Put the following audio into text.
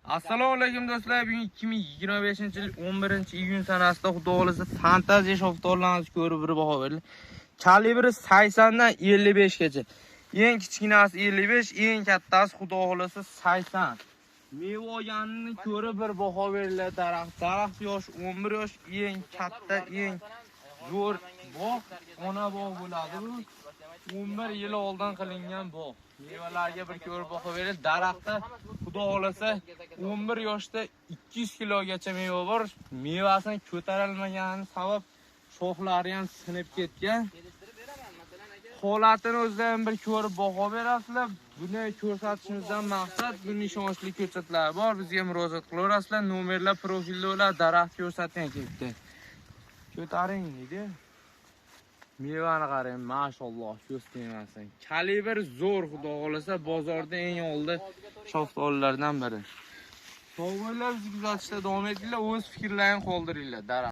Assalomu alaykum do'stlar. Bugun 2025-yil 11-iyun sanasida xudo xolasa fantaziya shoftorlarimizni ko'rib bir baho berildi. Kalibri 80 dan 55 gacha. Eng kichkinasi 55, eng kattasi xudo xolasa 80. Meva olganini ko'rib bir baho beriladi daraxt. Daraxt yosh 11 yosh, eng katta, eng zo'r bog', ona bog' bo'ladi bu. 11 yil oldin qilingan bog'. Mevalarga bir ko'rib baho berildi. Daraxtda xudo xolasa 11 yoshda 200 kilogacha meva bor. Mevasini ko'tarilmagani sabab shoxlari ham sinib ketgan. Holatini o'zidan bir ko'rib baho berasizlar. Buni ko'rsatishimizdan maqsad bunday ishonchli ko'rsatmalar bor. Bizga murojaat qilaverasizlar. Nomerlar profilda ular daraxt ko'rsatgan ketdi. Ko'taring dedi. Mevani qarang, mashalloh, ko'z tegmasin. Kalibr zo'r, xudo xolasa bozorda eng oldi shoftorlardan biri. Sog'liqlar bizni kuzatishda davom etinglar, o'z fikrlaringizni qoldiringlar.